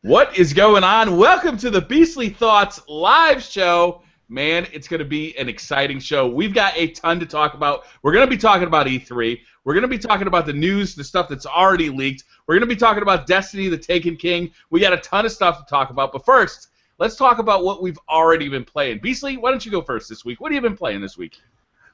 What is going on? Welcome to the Beastly Thoughts live show. Man, it's going to be an exciting show. We've got a ton to talk about. We're going to be talking about E3. We're going to be talking about the news, the stuff that's already leaked. We're going to be talking about Destiny, the Taken King. We got a ton of stuff to talk about. But first, let's talk about what we've already been playing. Beastly, why don't you go first this week? What have you been playing this week?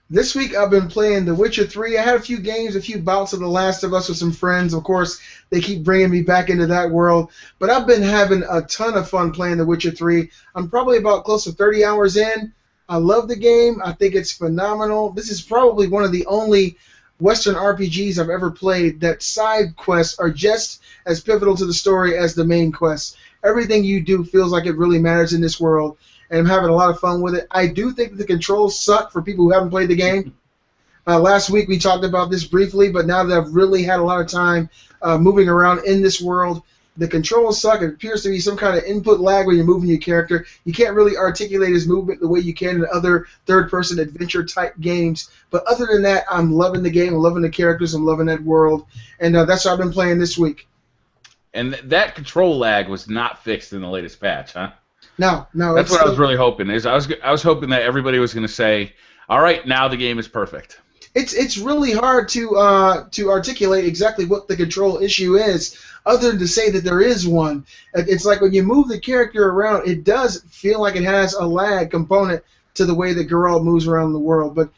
This week I've been playing The Witcher 3. I had a few games, a few bouts of The Last of Us with some friends. Of course, they keep bringing me back into that world. But I've been having a ton of fun playing The Witcher 3. I'm probably about close to 30 hours in. I love the game. I think it's phenomenal. This is probably one of the only Western RPGs I've ever played that side quests are just as pivotal to the story as the main quests. Everything you do feels like it really matters in this world. And I'm having a lot of fun with it. I do think that the controls suck for people who haven't played the game. Last week we talked about this briefly, but now that I've really had a lot of time moving around in this world, the controls suck. It appears to be some kind of input lag when you're moving your character. You can't really articulate his movement the way you can in other third-person adventure-type games. But other than that, I'm loving the game. I'm loving the characters. I'm loving that world. And that's what I've been playing this week. And that control lag was not fixed in the latest patch, huh? No. That's what I was really hoping. I was hoping that everybody was going to say, "All right, now the game is perfect." It's really hard to articulate exactly what the control issue is, other than to say that there is one. It's like when you move the character around, it does feel like it has a lag component to the way that Geralt moves around the world. But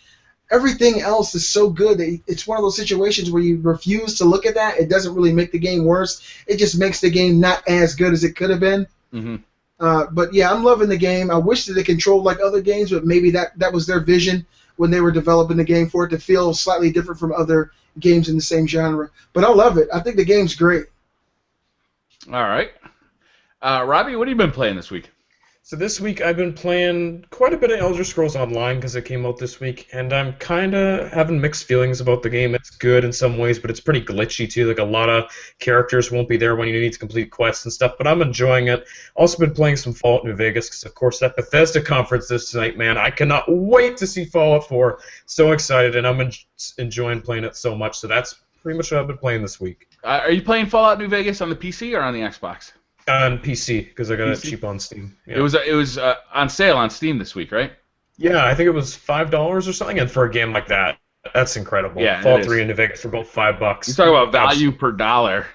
everything else is so good that it's one of those situations where you refuse to look at that. It doesn't really make the game worse. It just makes the game not as good as it could have been. Mm-hmm. But yeah, I'm loving the game. I wish that it controlled like other games, but maybe that was their vision when they were developing the game, for it to feel slightly different from other games in the same genre. But I love it. I think the game's great. All right. Robbie, what have you been playing this week? So this week I've been playing quite a bit of Elder Scrolls Online because it came out this week, and I'm kind of having mixed feelings about the game. It's good in some ways, but it's pretty glitchy too. Like, a lot of characters won't be there when you need to complete quests and stuff, but I'm enjoying it. Also been playing some Fallout New Vegas because, of course, that Bethesda conference this night, man. I cannot wait to see Fallout 4. So excited, and I'm enjoying playing it so much. So that's pretty much what I've been playing this week. Are you playing Fallout New Vegas on the PC or on the Xbox? On PC, because I got it cheap on Steam. Yeah. It was on sale on Steam this week, right? Yeah, I think it was $5 or something, and for a game like that, that's incredible. Yeah, Fallout 3 and New Vegas for both $5. You talk about value per dollar.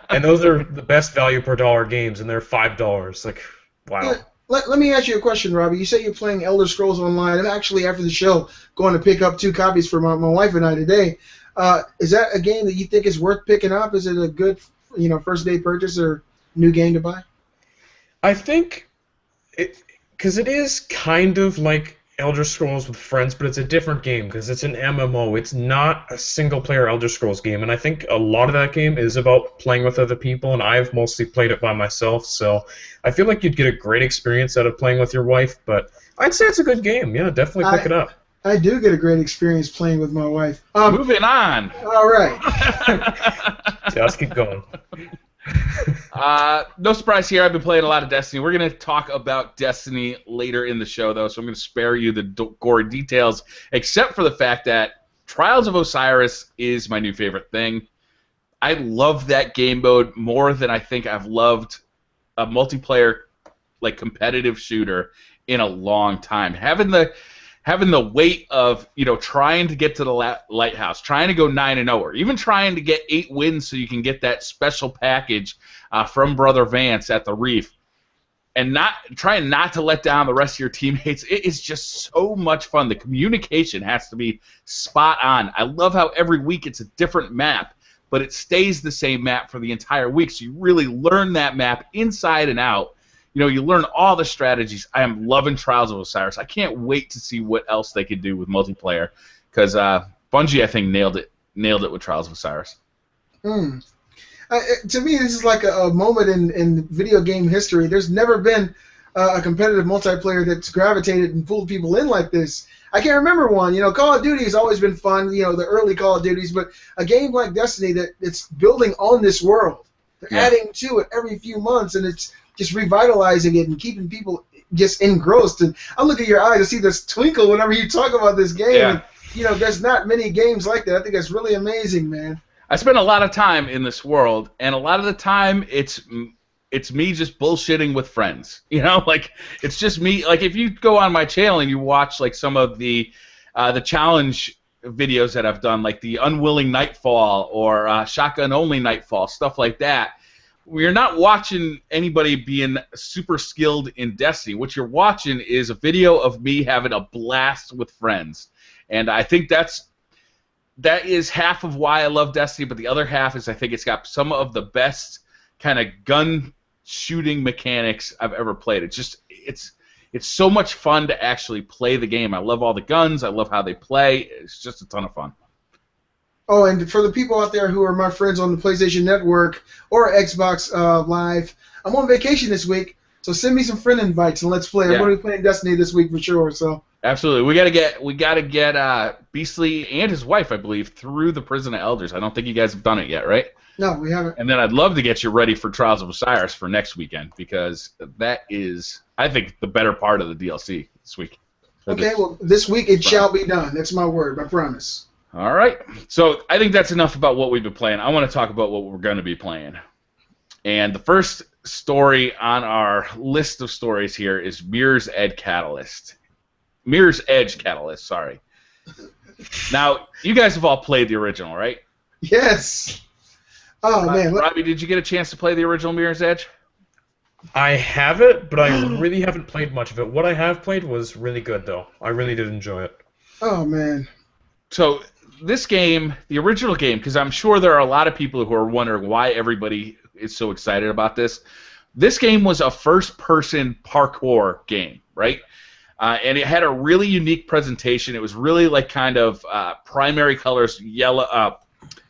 And those are the best value per dollar games, and they're $5. Like, wow. Let me ask you a question, Robbie. You say you're playing Elder Scrolls Online. I'm actually, after the show, going to pick up 2 copies for my wife and I today. Is that a game that you think is worth picking up? Is it a good, first day purchase or new game to buy? I think because it is kind of like Elder Scrolls with friends, but it's a different game because it's an MMO. It's not a single-player Elder Scrolls game, and I think a lot of that game is about playing with other people, and I've mostly played it by myself, so I feel like you'd get a great experience out of playing with your wife, but I'd say it's a good game. Yeah, definitely pick it up. I do get a great experience playing with my wife. Moving on. All right. Just keep going. No surprise here. I've been playing a lot of Destiny. We're going to talk about Destiny later in the show, though, so I'm going to spare you the gory details, except for the fact that Trials of Osiris is my new favorite thing. I love that game mode more than I think I've loved a multiplayer, like, competitive shooter in a long time. Having the weight of, trying to get to the lighthouse, trying to go 9-0, or even trying to get 8 wins so you can get that special package from Brother Vance at the Reef, and trying not to let down the rest of your teammates. It is just so much fun. The communication has to be spot on. I love how every week it's a different map, but it stays the same map for the entire week, so you really learn that map inside and out. You learn all the strategies. I am loving Trials of Osiris. I can't wait to see what else they could do with multiplayer, because Bungie, I think, nailed it with Trials of Osiris. To me, this is like a moment in video game history. There's never been a competitive multiplayer that's gravitated and pulled people in like this. I can't remember one. Call of Duty has always been fun, the early Call of Duties, but a game like Destiny that it's building on this world. They're adding to it every few months, and it's just revitalizing it and keeping people just engrossed. And I look at your eyes and see this twinkle whenever you talk about this game. Yeah. And, there's not many games like that. I think that's really amazing, man. I spend a lot of time in this world, and a lot of the time it's it's me just bullshitting with friends. You know, like it's just me. Like if you go on my channel and you watch like some of the challenge videos that I've done, like the Unwilling Nightfall or Shotgun Only Nightfall, stuff like that. We're not watching anybody being super skilled in Destiny. What you're watching is a video of me having a blast with friends, and I think that is half of why I love Destiny. But the other half is I think it's got some of the best kind of gun shooting mechanics I've ever played. It's so much fun to actually play the game. I love all the guns. I love how they play. It's just a ton of fun. Oh, and for the people out there who are my friends on the PlayStation Network or Xbox Live, I'm on vacation this week, so send me some friend invites and let's play. I'm going to be playing Destiny this week for sure. So absolutely, we gotta get Beastly and his wife, I believe, through the Prison of Elders. I don't think you guys have done it yet, right? No, we haven't. And then I'd love to get you ready for Trials of Osiris for next weekend because that is, I think, the better part of the DLC this week. Okay, well, this week it shall be done. That's my word, I promise. All right. So I think that's enough about what we've been playing. I want to talk about what we're going to be playing. And the first story on our list of stories here is Mirror's Edge Catalyst. Mirror's Edge Catalyst, sorry. Now, you guys have all played the original, right? Yes. Oh, man. Robbie, did you get a chance to play the original Mirror's Edge? I have it, but I really haven't played much of it. What I have played was really good, though. I really did enjoy it. Oh, man. So this game, the original game, because I'm sure there are a lot of people who are wondering why everybody is so excited about this. This game was a first-person parkour game, right? And it had a really unique presentation. It was really like kind of primary colors, yellow.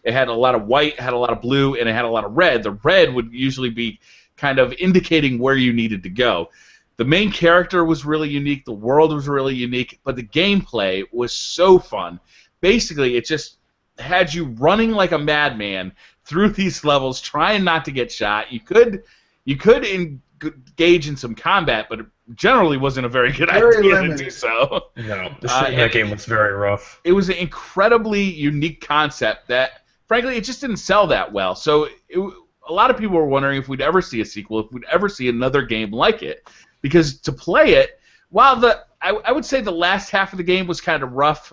It had a lot of white, had a lot of blue, and it had a lot of red. The red would usually be kind of indicating where you needed to go. The main character was really unique. The world was really unique, but the gameplay was so fun. Basically, it just had you running like a madman through these levels, trying not to get shot. You could engage in some combat, but it generally wasn't a very good idea to do so. No, the shooting in that game was very rough. It was an incredibly unique concept that, frankly, it just didn't sell that well. So a lot of people were wondering if we'd ever see a sequel, if we'd ever see another game like it. Because to play it, while I would say the last half of the game was kind of rough,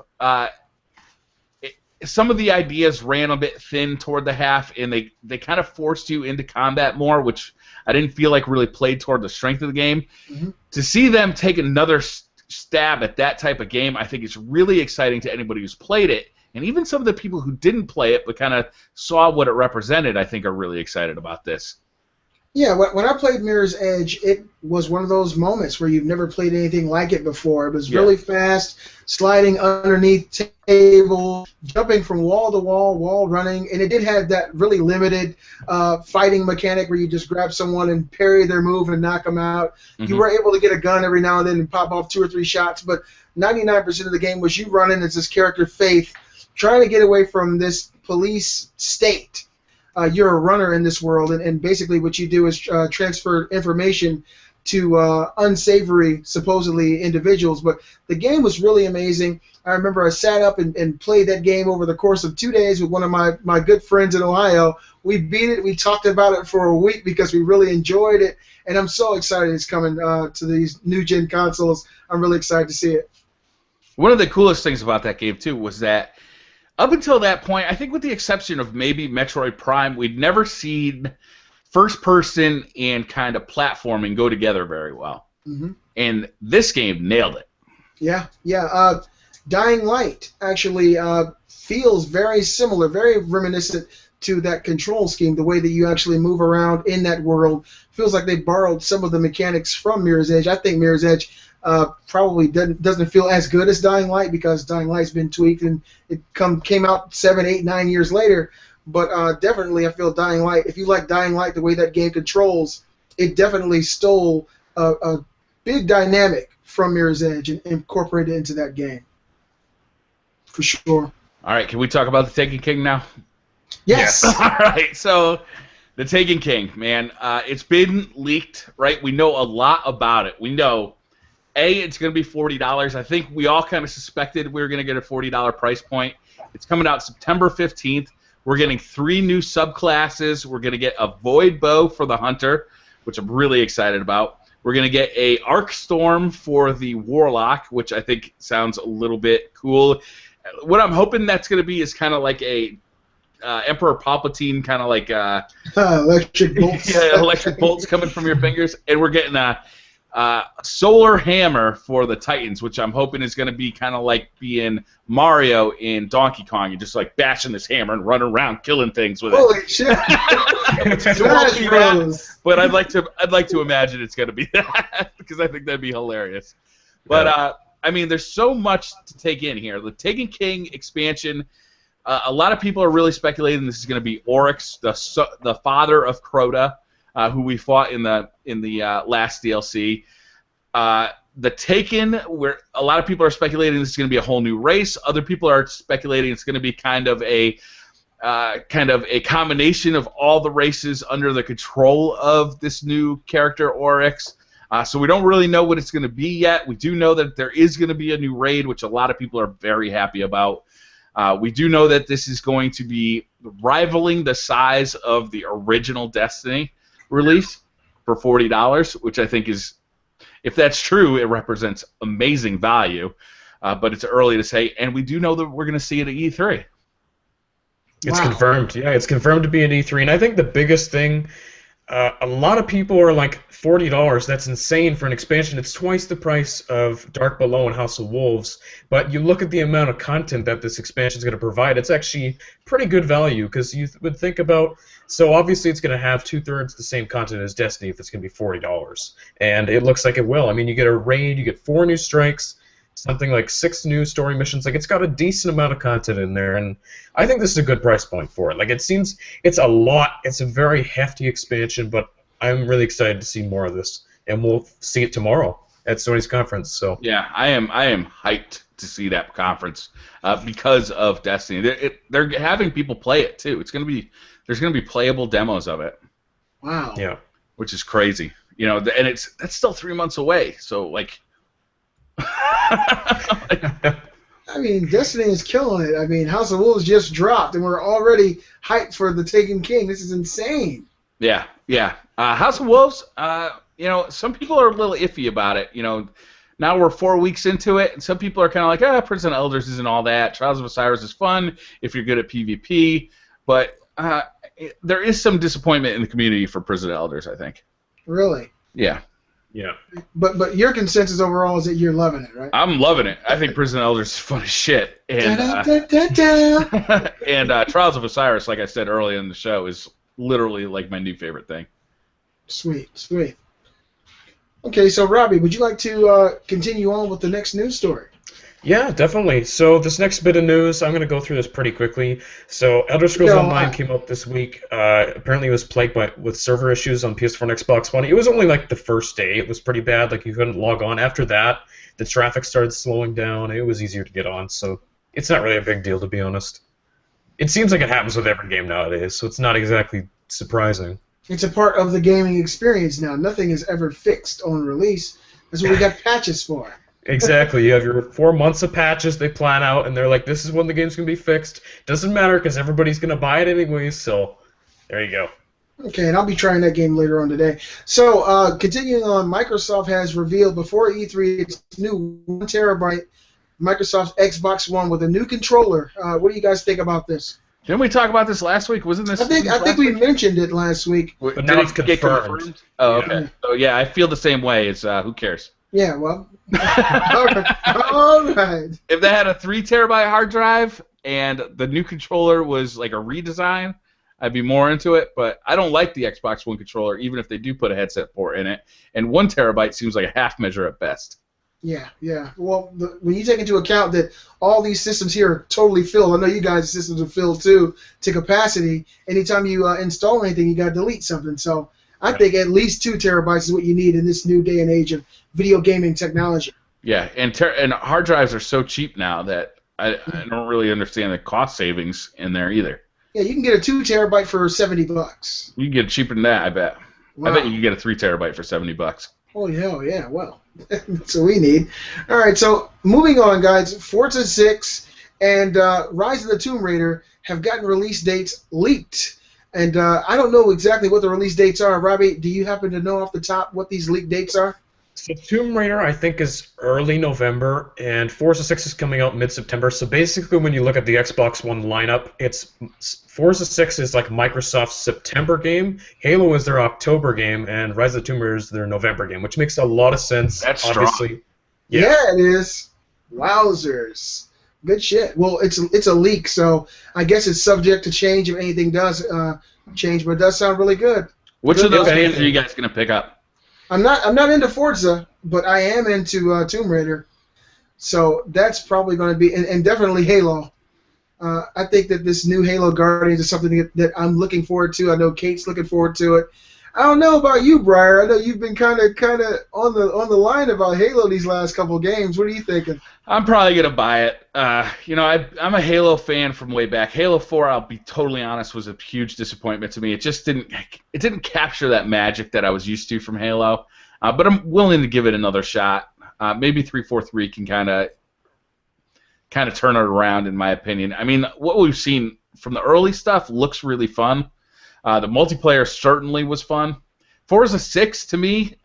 some of the ideas ran a bit thin toward the half, and they kind of forced you into combat more, which I didn't feel like really played toward the strength of the game. Mm-hmm. To see them take another stab at that type of game, I think is really exciting to anybody who's played it. And even some of the people who didn't play it but kind of saw what it represented, I think are really excited about this. Yeah, when I played Mirror's Edge, it was one of those moments where you've never played anything like it before. It was really fast, sliding underneath table, jumping from wall to wall running, and it did have that really limited fighting mechanic where you just grab someone and parry their move and knock them out. Mm-hmm. You were able to get a gun every now and then and pop off 2 or 3 shots, but 99% of the game was you running as this character, Faith, trying to get away from this police state. You're a runner in this world, and basically what you do is transfer information to unsavory, supposedly, individuals. But the game was really amazing. I remember I sat up and played that game over the course of 2 days with one of my good friends in Ohio. We beat it. We talked about it for a week because we really enjoyed it, and I'm so excited it's coming to these new-gen consoles. I'm really excited to see it. One of the coolest things about that game, too, was that up until that point, I think with the exception of maybe Metroid Prime, we'd never seen first-person and kind of platforming go together very well. Mm-hmm. And this game nailed it. Yeah. Dying Light actually feels very similar, very reminiscent to that control scheme, the way that you actually move around in that world. Feels like they borrowed some of the mechanics from Mirror's Edge. I think Mirror's Edge probably doesn't feel as good as Dying Light because Dying Light's been tweaked and it came out 7, 8, 9 years later. But definitely I feel Dying Light, if you like Dying Light, the way that game controls, it definitely stole a big dynamic from Mirror's Edge and incorporated it into that game. For sure. All right, can we talk about the Taken King now? Yes. All right, so the Taken King, man, it's been leaked, right? We know a lot about it. We know it's going to be $40. I think we all kind of suspected we were going to get a $40 price point. It's coming out September 15th. We're getting 3 new subclasses. We're going to get a Void Bow for the Hunter. which I'm really excited about. We're going to get a Arc Storm for the Warlock, which I think sounds a little bit cool. What I'm hoping that's going to be is kind of like a Emperor Palpatine, kind of like electric bolts. Yeah, electric bolts coming from your fingers. And we're getting a Solar Hammer for the Titans, which I'm hoping is going to be kind of like being Mario in Donkey Kong. You're just like bashing this hammer and running around killing things with it. Holy shit! But I'd like to imagine it's going to be that because I think that'd be hilarious. But I mean, there's so much to take in here. The Taken King expansion. A lot of people are really speculating this is going to be Oryx, the father of Crota, who we fought in the last DLC. The Taken, where a lot of people are speculating this is going to be a whole new race. Other people are speculating it's going to be kind of a combination of all the races under the control of this new character Oryx. So we don't really know what it's going to be yet. We do know that there is going to be a new raid, which a lot of people are very happy about. We do know that this is going to be rivaling the size of the original Destiny release for $40, which I think is, if that's true, it represents amazing value. But it's early to say, and we do know that we're going to see it at E3. It's confirmed. Yeah, it's confirmed to be at E3, and I think the biggest thing. A lot of people are like $40. That's insane for an expansion. It's twice the price of Dark Below and House of Wolves. But you look at the amount of content that this expansion is going to provide. It's actually pretty good value because you would think about. So obviously it's going to have 2/3 the same content as Destiny if it's going to be $40, and it looks like it will. I mean, you get a raid, you get 4 new strikes, something like 6 new story missions. Like, it's got a decent amount of content in there, and I think this is a good price point for it. Like, it seems it's a lot. It's a very hefty expansion, but I'm really excited to see more of this, and we'll see it tomorrow at Sony's conference. So yeah, I am hyped to see that conference because of Destiny. They're having people play it too. There's gonna be playable demos of it. Wow. Yeah. Which is crazy, you know, and that's still 3 months away. So like. I mean, Destiny is killing it. I mean, House of Wolves just dropped, and we're already hyped for the Taken King. This is insane. Yeah. House of Wolves, you know, some people are a little iffy about it. You know, now we're 4 weeks into it, and some people are kind of like, Prison of Elders isn't all that. Trials of Osiris is fun if you're good at PvP, but there is some disappointment in the community for Prison of Elders, I think. Really? Yeah. Yeah. But your consensus overall is that you're loving it, right? I'm loving it. I think Prison of Elders is fun as shit. And, and Trials of Osiris, like I said earlier in the show, is literally like my new favorite thing. Sweet. Okay, so Robbie, would you like to continue on with the next news story? Yeah, definitely. So this next bit of news, I'm going to go through this pretty quickly. So Elder Scrolls Online came out this week. Apparently it was plagued with server issues on PS4 and Xbox One. It was only like the first day. It was pretty bad. Like, you couldn't log on. After that, the traffic started slowing down. It was easier to get on. So it's not really a big deal, to be honest. It seems like it happens with every game nowadays, so it's not exactly surprising. It's a part of the gaming experience now. Nothing is ever fixed on release. That's what we got patches for. Exactly. You have your 4 months of patches they plan out, and they're like, this is when the game's going to be fixed. Doesn't matter because everybody's going to buy it anyways, so there you go. Okay, and I'll be trying that game later on today. So, continuing on, Microsoft has revealed before E3 its new 1 terabyte Microsoft Xbox One with a new controller. What do you guys think about this? Didn't we talk about this last week? Wasn't this? I think we mentioned it last week. But now it's confirmed. Oh, okay. Yeah. So yeah, I feel the same way. It's who cares? Yeah, well, all right. If they had a 3 terabyte hard drive and the new controller was like a redesign, I'd be more into it. But I don't like the Xbox One controller, even if they do put a headset port in it. And 1 terabyte seems like a half measure at best. Yeah. Well, when you take into account that all these systems here are totally filled, I know you guys' systems are filled too to capacity. Anytime you install anything, you got to delete something. So I think at least 2 terabytes is what you need in this new day and age of video gaming technology. Yeah, and hard drives are so cheap now that I don't really understand the cost savings in there either. Yeah, you can get a 2 terabyte for $70. You can get it cheaper than that, I bet. Wow. I bet you can get a 3 terabyte for $70. Holy hell, yeah, well, that's what we need. All right, so moving on, guys. Forza 6 and Rise of the Tomb Raider have gotten release dates leaked. And I don't know exactly what the release dates are. Robbie, do you happen to know off the top what these leak dates are? So Tomb Raider, I think, is early November, and Forza 6 is coming out mid-September. So basically, when you look at the Xbox One lineup, it's Forza 6 is like Microsoft's September game, Halo is their October game, and Rise of the Tomb Raider is their November game, which makes a lot of sense. That's obviously. strong. Yeah, it is. Wowzers. Good shit. Well, it's a leak, so I guess it's subject to change if anything does change, but it does sound really good. Which of those games are you guys going to pick up? I'm not into Forza, but I am into Tomb Raider, so that's probably going to be and definitely Halo. I think that this new Halo Guardians is something that I'm looking forward to. I know Kate's looking forward to it. I don't know about you, Briar. I know you've been kind of on the line about Halo these last couple games. What are you thinking? I'm probably gonna buy it. I'm a Halo fan from way back. Halo 4, I'll be totally honest, was a huge disappointment to me. It just didn't capture that magic that I was used to from Halo. But I'm willing to give it another shot. Maybe 343 can kind of turn it around, in my opinion. I mean, what we've seen from the early stuff looks really fun. The multiplayer certainly was fun. Forza 6, to me,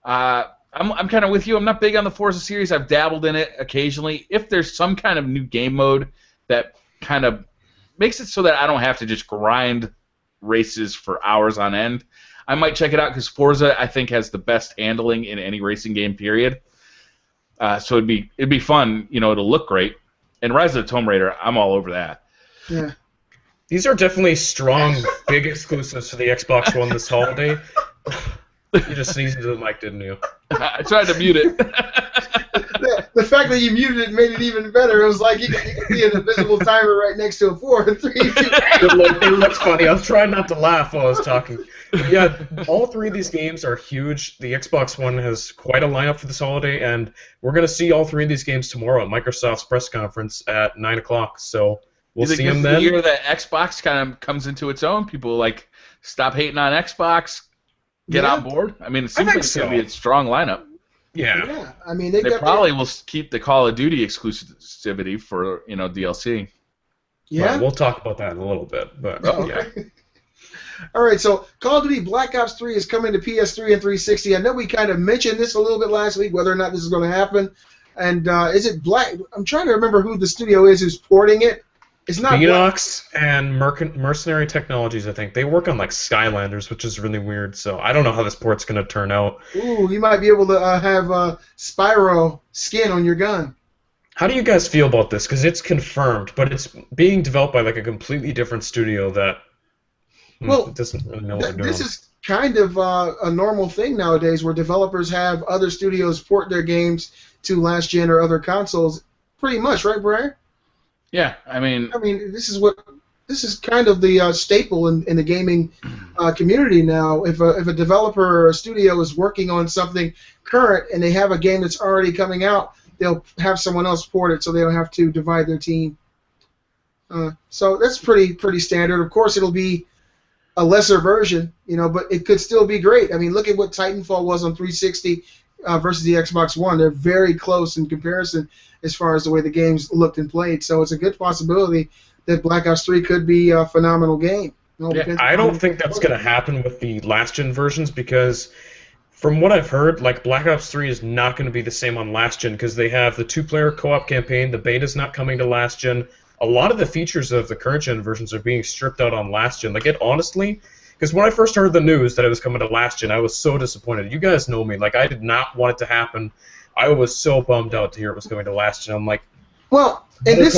I'm kind of with you. I'm not big on the Forza series. I've dabbled in it occasionally. If there's some kind of new game mode that kind of makes it so that I don't have to just grind races for hours on end, I might check it out because Forza, I think, has the best handling in any racing game, period. So it'd be fun, it'll look great. And Rise of the Tomb Raider, I'm all over that. Yeah. These are definitely strong, big exclusives for the Xbox One this holiday. You just sneezed into the mic, didn't you? I tried to mute it. The fact that you muted it made it even better. It was like you could see an invisible timer right next to a 4, 3, 2. It looks funny. I was trying not to laugh while I was talking. But yeah, all three of these games are huge. The Xbox One has quite a lineup for this holiday, and we're going to see all three of these games tomorrow at Microsoft's press conference at 9 o'clock. So we'll see them then. The year that Xbox kind of comes into its own, people stop hating on Xbox, get on board. I mean, it seems like it's going to be a strong lineup. Yeah. I mean, they probably will keep the Call of Duty exclusivity for DLC. Yeah, well, we'll talk about that in a little bit, but yeah. All right, so Call of Duty Black Ops 3 is coming to PS3 and 360. I know we kind of mentioned this a little bit last week, whether or not this is going to happen. And is it Black? I'm trying to remember who the studio is who's porting it. It's not Beanox and Mercenary Technologies, I think. They work on Skylanders, which is really weird. So I don't know how this port's going to turn out. Ooh, you might be able to have Spyro skin on your gun. How do you guys feel about this? Because it's confirmed, but it's being developed by a completely different studio that doesn't really know what they're doing. This is kind of a normal thing nowadays, where developers have other studios port their games to last gen or other consoles. Pretty much, right, Brian? Yeah, I mean, this is kind of the staple in the gaming community now. If a developer or a studio is working on something current and they have a game that's already coming out, they'll have someone else port it so they don't have to divide their team. So that's pretty standard. Of course, it'll be a lesser version, but it could still be great. I mean, look at what Titanfall was on 360 versus the Xbox One. They're very close in comparison as far as the way the games looked and played. So it's a good possibility that Black Ops 3 could be a phenomenal game. I don't think that's going to happen with the last-gen versions because from what I've heard, Black Ops 3 is not going to be the same on last-gen because they have the two-player co-op campaign, the beta's not coming to last-gen. A lot of the features of the current-gen versions are being stripped out on last-gen. Honestly, because when I first heard the news that it was coming to last-gen, I was so disappointed. You guys know me. I did not want it to happen. I was so bummed out to hear it was going to last-gen. I'm like, well, in this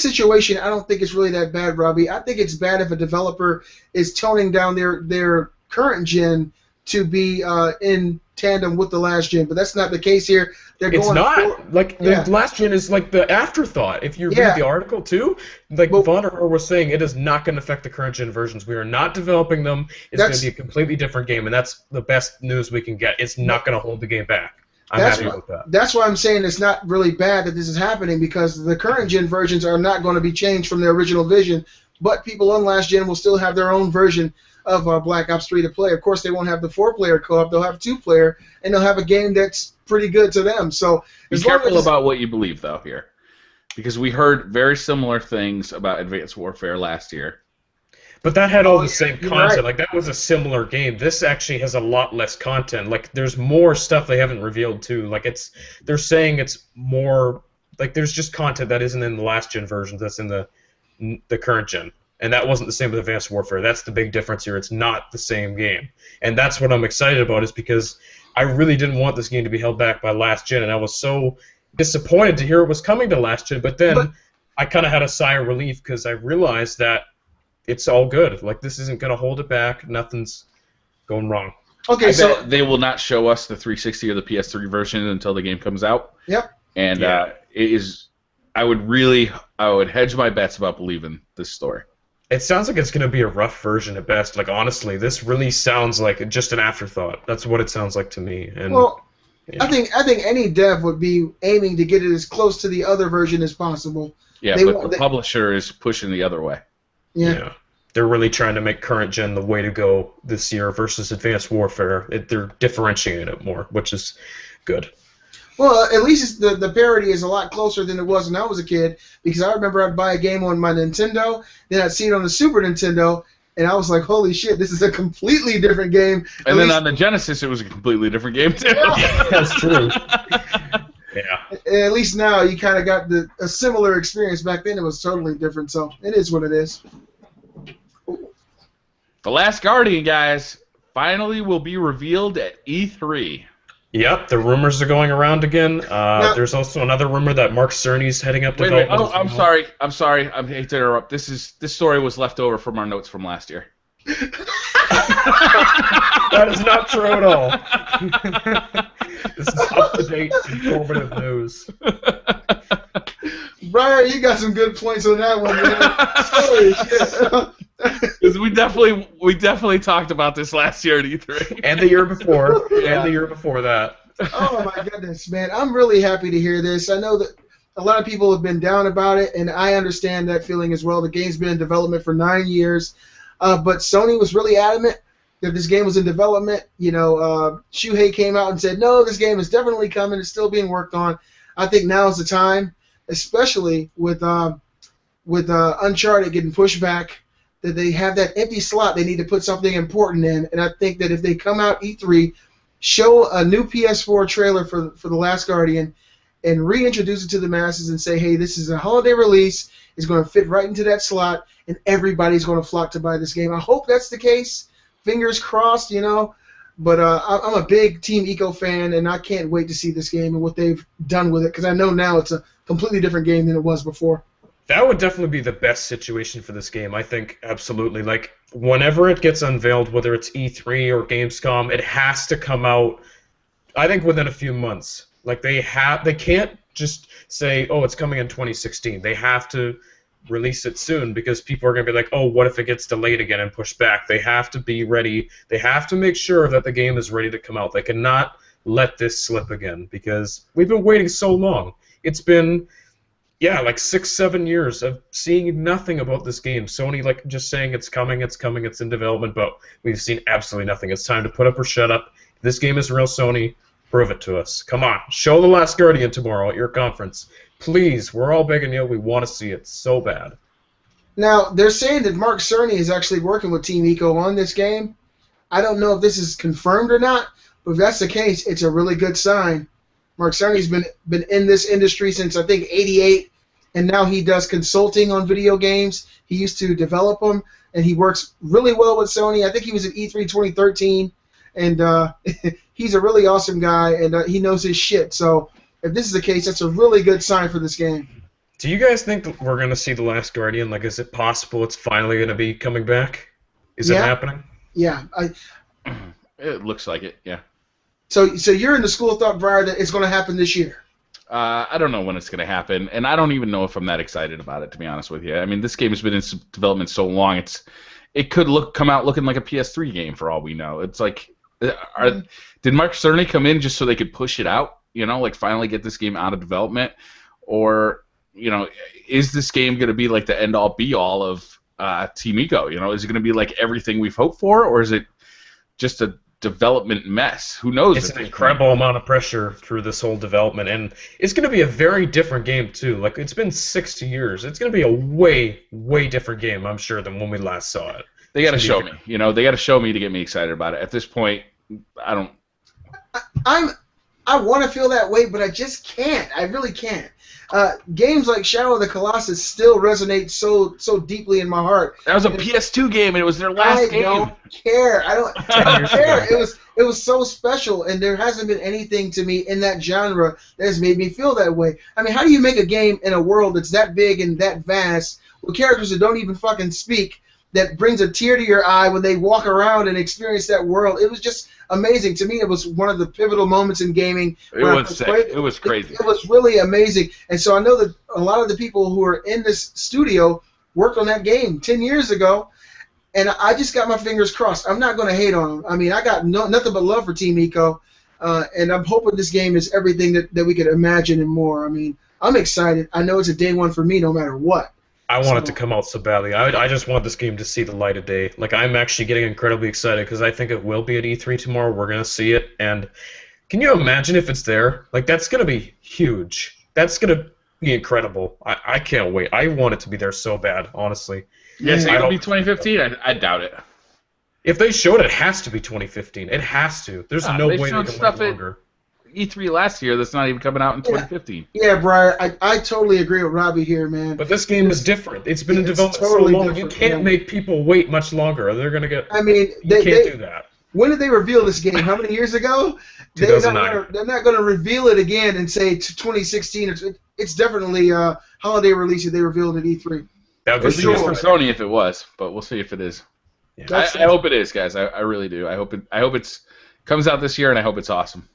situation, I don't think it's really that bad, Robbie. I think it's bad if a developer is toning down their current gen to be in tandem with the last gen, but that's not the case here. It's not. The last gen is the afterthought. If you read the article too, Von Herr was saying it is not going to affect the current gen versions. We are not developing them. It's going to be a completely different game, and that's the best news we can get. It's not going to hold the game back. I'm happy with that. That's why I'm saying it's not really bad that this is happening, because the current gen versions are not going to be changed from their original vision, but people on last gen will still have their own version of Black Ops 3 to play. Of course, they won't have the 4-player co-op. They'll have 2-player, and they'll have a game that's pretty good to them. So be careful about what you believe, though, here, because we heard very similar things about Advanced Warfare last year. But that had all the same you're content. right. Like, that was a similar game. This actually has a lot less content. Like, there's more stuff they haven't revealed, too. Like, they're saying it's more... Like, there's just content that isn't in the last-gen versions that's in the current gen. And that wasn't the same with Advanced Warfare. That's the big difference here. It's not the same game. And that's what I'm excited about, is because I really didn't want this game to be held back by last gen, and I was so disappointed to hear it was coming to last gen. But then I kind of had a sigh of relief because I realized that it's all good. Like, this isn't going to hold it back. Nothing's going wrong. Okay, I bet they will not show us the 360 or the PS3 version until the game comes out. Yep. And it is. I would hedge my bets about believing this story. It sounds like it's going to be a rough version at best. Like, honestly, this really sounds like just an afterthought. That's what it sounds like to me. And well, I think any dev would be aiming to get it as close to the other version as possible. Yeah, but the publisher is pushing the other way. Yeah. They're really trying to make current gen the way to go this year versus Advanced Warfare. They're differentiating it more, which is good. Well, at least the parity is a lot closer than it was when I was a kid, because I remember I'd buy a game on my Nintendo, then I'd see it on the Super Nintendo, and I was like, holy shit, this is a completely different game. And then on the Genesis, it was a completely different game, too. Yeah, that's true. At least now you kind of got a similar experience. Back then it was totally different, so it is what it is. The Last Guardian, guys, finally will be revealed at E3. Yep, the rumors are going around again. There's also another rumor that Mark Cerny's heading up development. Wait. Oh, I'm sorry. I hate to interrupt. This story was left over from our notes from last year. That is not true at all. This is up-to-date, informative news. Brian, you got some good points on that one, man. Holy shit. Because we definitely talked about this last year at E3. And the year before. And the year before that. Oh, my goodness, man. I'm really happy to hear this. I know that a lot of people have been down about it, and I understand that feeling as well. The game's been in development for 9 years. But Sony was really adamant that this game was in development. You know, Shuhei came out and said, no, this game is definitely coming. It's still being worked on. I think now is the time, especially with Uncharted getting pushed back, that they have that empty slot they need to put something important in. And I think that if they come out E3, show a new PS4 trailer for The Last Guardian, and reintroduce it to the masses and say, hey, this is a holiday release. It's going to fit right into that slot, and everybody's going to flock to buy this game. I hope that's the case. Fingers crossed, you know. But I'm a big Team Eco fan, and I can't wait to see this game and what they've done with it, because I know now it's a completely different game than it was before. That would definitely be the best situation for this game, I think, absolutely. Like, whenever it gets unveiled, whether it's E3 or Gamescom, it has to come out, I think, within a few months. Like, they can't just say, oh, it's coming in 2016. They have to release it soon, because people are going to be like, oh, what if it gets delayed again and pushed back? They have to be ready. They have to make sure that the game is ready to come out. They cannot let this slip again, because we've been waiting so long. It's been... yeah, like 6-7 years of seeing nothing about this game. Sony, like, just saying it's coming, it's in development, but we've seen absolutely nothing. It's time to put up or shut up. If this game is real, Sony, prove it to us. Come on, show The Last Guardian tomorrow at your conference. Please, we're all begging you. We want to see it so bad. Now, they're saying that Mark Cerny is actually working with Team Eco on this game. I don't know if this is confirmed or not, but if that's the case, it's a really good sign. Mark Cerny's been in this industry since, I think, '88, and now he does consulting on video games. He used to develop them, and he works really well with Sony. I think he was at E3 2013, and he's a really awesome guy, and he knows his shit. So if this is the case, that's a really good sign for this game. Do you guys think that we're going to see The Last Guardian? Like, is it possible it's finally going to be coming back? Is it happening? Yeah. It looks like it, yeah. So you're in the school of thought, Briar, that it's going to happen this year. I don't know when it's going to happen, and I don't even know if I'm that excited about it, to be honest with you. I mean, this game has been in development so long, it could come out looking like a PS3 game for all we know. It's like, did Mark Cerny come in just so they could push it out, you know, like finally get this game out of development? Or, you know, is this game going to be like the end-all, be-all of Team Eco? You know, is it going to be like everything we've hoped for, or is it just a development mess? Who knows? It's an incredible amount of pressure through this whole development, and it's going to be a very different game too. Like, it's been 60 years. It's going to be a way different game, I'm sure, than when we last saw it. They got to show me. You know, they got to show me to get me excited about it. At this point, I don't. I want to feel that way, but I just can't. I really can't. Games like Shadow of the Colossus still resonate so deeply in my heart. That was a PS2 game, and it was their last game. I don't care. I don't care. It was so special, and there hasn't been anything to me in that genre that has made me feel that way. I mean, how do you make a game in a world that's that big and that vast with characters that don't even fucking speak, that brings a tear to your eye when they walk around and experience that world? It was just amazing. To me, it was one of the pivotal moments in gaming. It was sick. It was crazy. It was really amazing. And so I know that a lot of the people who are in this studio worked on that game 10 years ago, and I just got my fingers crossed. I'm not going to hate on them. I mean, I got nothing but love for Team Eco, and I'm hoping this game is everything that we could imagine and more. I mean, I'm excited. I know it's a day one for me no matter what. I want it to come out so badly. I just want this game to see the light of day. Like, I'm actually getting incredibly excited because I think it will be at E3 tomorrow. We're going to see it. And can you imagine if it's there? Like, that's going to be huge. That's going to be incredible. I can't wait. I want it to be there so bad, honestly. Yes, it'll be 2015? I doubt it. If they showed it, it has to be 2015. It has to. There's no way they can wait longer. E3 last year that's not even coming out in 2015. Yeah, Briar, I totally agree with Robbie here, man. But this game is different. It's been in development totally so long. You can't make people wait much longer. They're gonna get. I mean, they can't do that. When did they reveal this game? How many years ago? 2009. They're not gonna reveal it again and say 2016. It's definitely holiday release that they revealed at E3. That would be sure for Sony if it was, but we'll see if it is. Yeah. I hope it is, guys. I really do. I hope it comes out this year, and I hope it's awesome.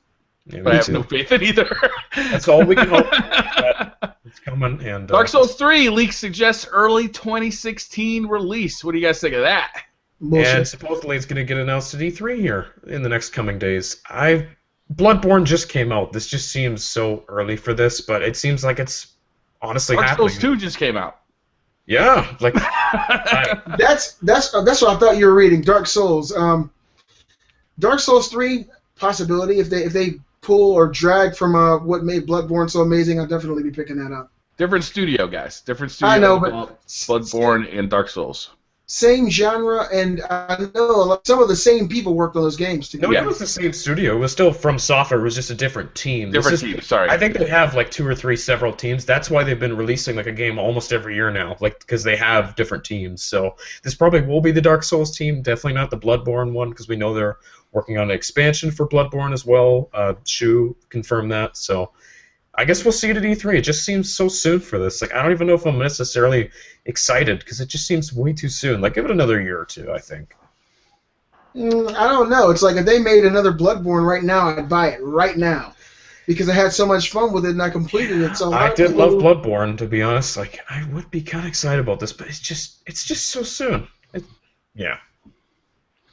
Yeah, but I have no faith in either. That's all we can hope. It's coming. And Dark Souls 3 leaks suggests early 2016 release. What do you guys think of that? Bullshit. And supposedly it's going to get announced at E3 here in the next coming days. Bloodborne just came out. This just seems so early for this, but it seems like it's honestly Dark happening. Souls 2 just came out. Yeah, like that's what I thought you were reading. Dark Souls. Dark Souls 3 possibility if they pull or drag from what made Bloodborne so amazing, I'll definitely be picking that up. Different studio, guys. Different studio. I know, but Bloodborne and Dark Souls. Same genre, and I know some of the same people worked on those games together. No, it was the same studio. It was still From Software. It was just a different team. Team, sorry. I think they have like 2 or 3 several teams. That's why they've been releasing like a game almost every year now, like because they have different teams. So this probably will be the Dark Souls team. Definitely not the Bloodborne one because we know they're working on an expansion for Bloodborne as well. Shu confirmed that. So I guess we'll see it at E3. It just seems so soon for this. Like I don't even know if I'm necessarily excited because it just seems way too soon. Like give it another year or two, I think. I don't know. It's like if they made another Bloodborne right now, I'd buy it right now because I had so much fun with it and I completed it. So I did love Bloodborne, to be honest. Like I would be kind of excited about this, but it's just so soon. Yeah.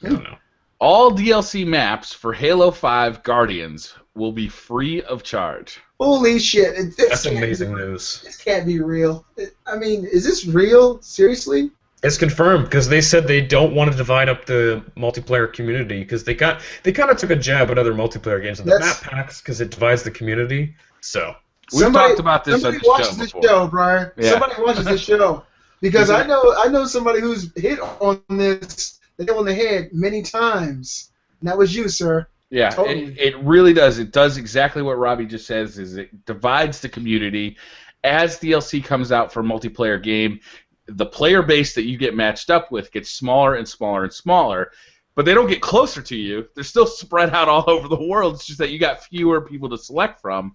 I don't know. All DLC maps for Halo 5 Guardians will be free of charge. Holy shit. That's amazing news. This can't be real. I mean, is this real? Seriously? It's confirmed because they said they don't want to divide up the multiplayer community because they kind of took a jab at other multiplayer games in the map packs because it divides the community. So we've talked about this on the show watches this show, Brian. Yeah. Somebody watches this show because I know somebody who's hit on this nail on the head many times. And that was you, sir. Yeah, totally. It really does. It does exactly what Robbie just says. Is it divides the community. As DLC comes out for a multiplayer game, the player base that you get matched up with gets smaller and smaller and smaller, but they don't get closer to you. They're still spread out all over the world. It's just that you got fewer people to select from.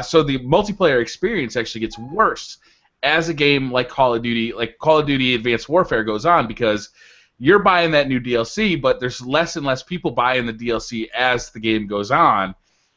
So the multiplayer experience actually gets worse as a game like Call of Duty Advanced Warfare goes on because you're buying that new DLC, but there's less and less people buying the DLC as the game goes on.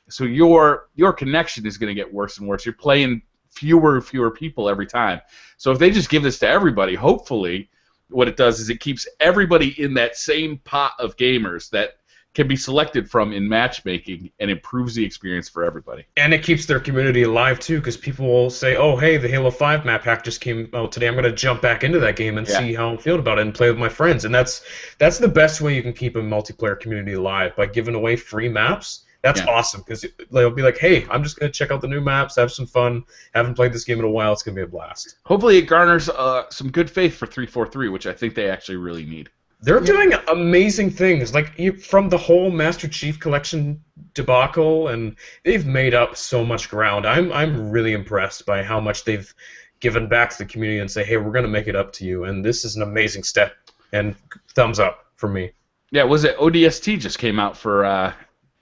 So your connection is going to get worse and worse. You're playing fewer and fewer people every time. So if they just give this to everybody, hopefully what it does is it keeps everybody in that same pot of gamers that can be selected from in matchmaking and improves the experience for everybody. And it keeps their community alive, too, because people will say, oh, hey, the Halo 5 map pack just came out today. I'm going to jump back into that game and see how I feel about it and play with my friends. And that's the best way you can keep a multiplayer community alive, by giving away free maps. That's awesome, because they'll be like, hey, I'm just going to check out the new maps, have some fun. Haven't played this game in a while. It's going to be a blast. Hopefully it garners some good faith for 343, which I think they actually really need. They're doing amazing things, like from the whole Master Chief Collection debacle, and they've made up so much ground. I'm really impressed by how much they've given back to the community and say, hey, we're going to make it up to you, and this is an amazing step, and thumbs up for me. Yeah, was it ODST just came out for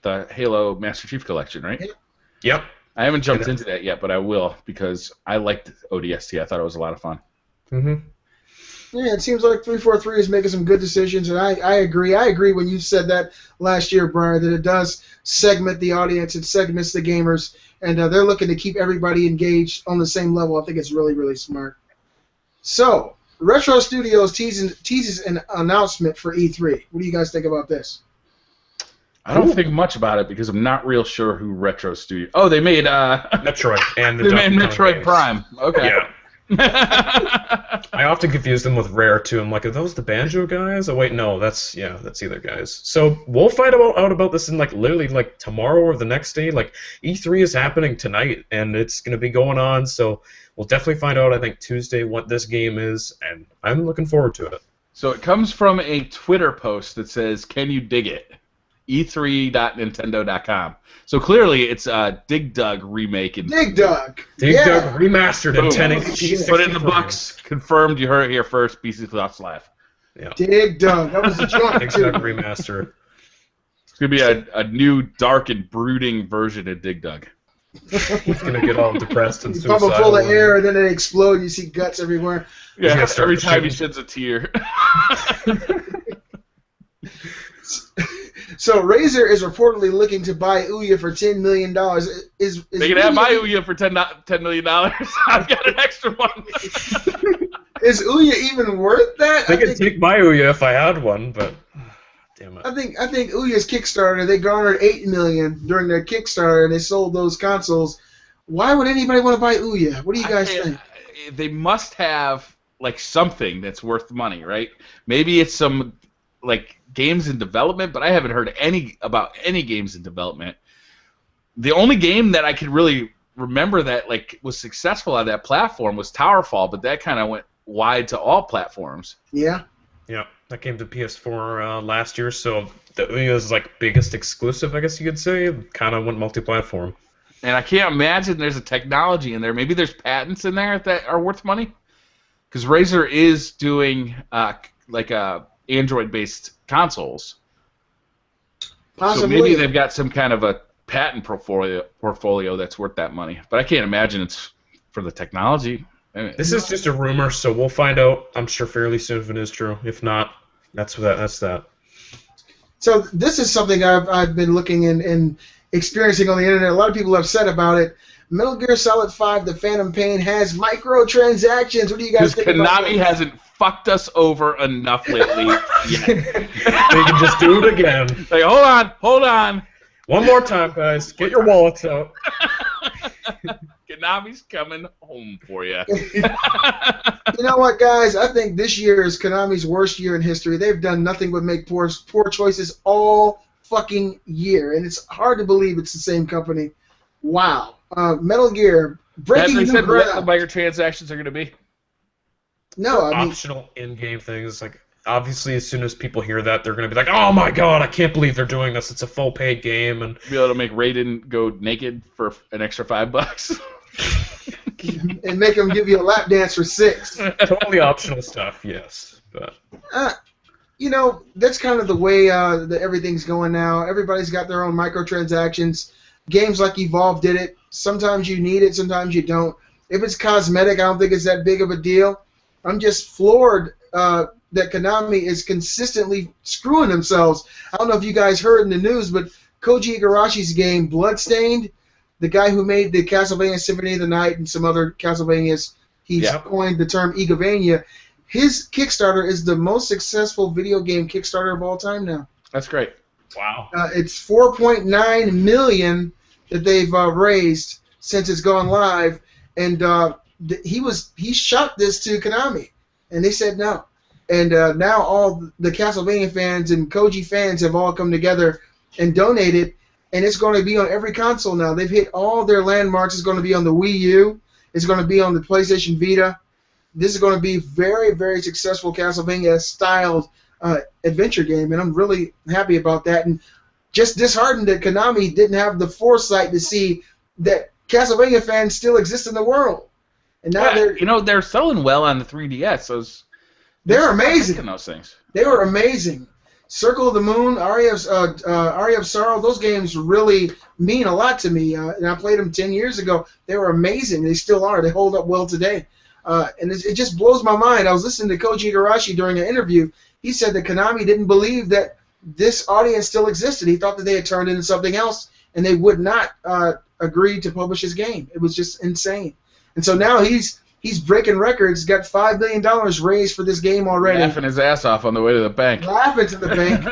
the Halo Master Chief Collection, right? Yep. I haven't jumped into that yet, but I will because I liked ODST. I thought it was a lot of fun. Mm-hmm. Yeah, it seems like 343 is making some good decisions, and I agree. I agree when you said that last year, Brian, that it does segment the audience, it segments the gamers, and they're looking to keep everybody engaged on the same level. I think it's really, really smart. So, Retro Studios teases an announcement for E3. What do you guys think about this? I don't think much about it because I'm not real sure who Retro Studio. Oh, they made Metroid and the they made Metroid games. Prime. Okay. Yeah. I often confuse them with Rare too. I'm like, are those the Banjo guys? Oh wait, no, that's either guys. So we'll find out about this in literally tomorrow or the next day. E3 is happening tonight, and it's gonna be going on. So we'll definitely find out. I think Tuesday what this game is, and I'm looking forward to it. So it comes from a Twitter post that says, "Can you dig it?" E3.Nintendo.com. So clearly it's a Dig Dug remake. Dig Dug remastered in 1080p. Put it in the books. Confirmed. You heard it here first. BC Thoughts Live. Yeah. Dig Dug. That was the joint. Dig Dug remaster. It's gonna be a new dark and brooding version of Dig Dug. He's gonna get all depressed and suicidal. Pump it full of air, and then it explodes. You see guts everywhere. Yeah. Every time he sheds a tear. So Razer is reportedly looking to buy Ouya for $10 million. They can buy Ouya for $10 million. I've got an extra one. Is Ouya even worth that? They could take my Ouya if I had one, but damn it. I think Ouya's Kickstarter, they garnered $8 million during their Kickstarter, and they sold those consoles. Why would anybody want to buy Ouya? What do you guys think? They must have something that's worth money, right? Maybe it's some games in development, but I haven't heard about any games in development. The only game that I could really remember that was successful on that platform was Towerfall, but that kind of went wide to all platforms. Yeah. Yeah, that came to PS4 last year, so the Ouya's biggest exclusive, I guess you could say, kind of went multi-platform. And I can't imagine there's a technology in there. Maybe there's patents in there that are worth money, because Razer is doing Android-based consoles. Possibly. So maybe they've got some kind of a patent portfolio that's worth that money. But I can't imagine it's for the technology. This is just a rumor, so we'll find out, I'm sure, fairly soon if it is true. If not, that's that. So this is something I've been looking and experiencing on the internet. A lot of people are upset about it. Metal Gear Solid 5: The Phantom Pain has microtransactions. What do you guys think about that? Konami hasn't fucked us over enough lately yet. They can just do it again. Hold on. One more time, guys. Get your wallets out. Konami's coming home for you. You know what, guys? I think this year is Konami's worst year in history. They've done nothing but make poor choices all fucking year, and it's hard to believe it's the same company. Wow. Metal Gear breaking Have they said what ground. the microtransactions are going to be? No, I mean, optional in-game things. Obviously, as soon as people hear that, they're going to be like, "Oh my god, I can't believe they're doing this! It's a full paid game." And be able to make Raiden go naked for an extra $5. and make them give you a lap dance for $6. Totally optional stuff, yes. But that's kind of the way that everything's going now. Everybody's got their own microtransactions. Games like Evolve did it. Sometimes you need it, sometimes you don't. If it's cosmetic, I don't think it's that big of a deal. I'm just floored that Konami is consistently screwing themselves. I don't know if you guys heard in the news, but Koji Igarashi's game, Bloodstained, the guy who made the Castlevania Symphony of the Night and some other Castlevanias, he's coined the term Igavania. His Kickstarter is the most successful video game Kickstarter of all time now. That's great. Wow. It's $4.9 million that they've raised since it's gone live, and he shot this to Konami, and they said no. And now all the Castlevania fans and Koji fans have all come together and donated, and it's going to be on every console now. They've hit all their landmarks. It's going to be on the Wii U. It's going to be on the PlayStation Vita. This is going to be very, very successful Castlevania styled adventure game, and I'm really happy about that. And just disheartened that Konami didn't have the foresight to see that Castlevania fans still exist in the world. And now they're selling well on the 3DS. They're amazing. Those things. They were amazing. Circle of the Moon, Aria of Sorrow, those games really mean a lot to me. And I played them 10 years ago. They were amazing. They still are. They hold up well today. And it just blows my mind. I was listening to Koji Igarashi during an interview. He said that Konami didn't believe that this audience still existed. He thought that they had turned into something else, and they would not agree to publish his game. It was just insane. And so now he's breaking records, got $5 million raised for this game already. Laughing his ass off on the way to the bank. Laughing to the bank.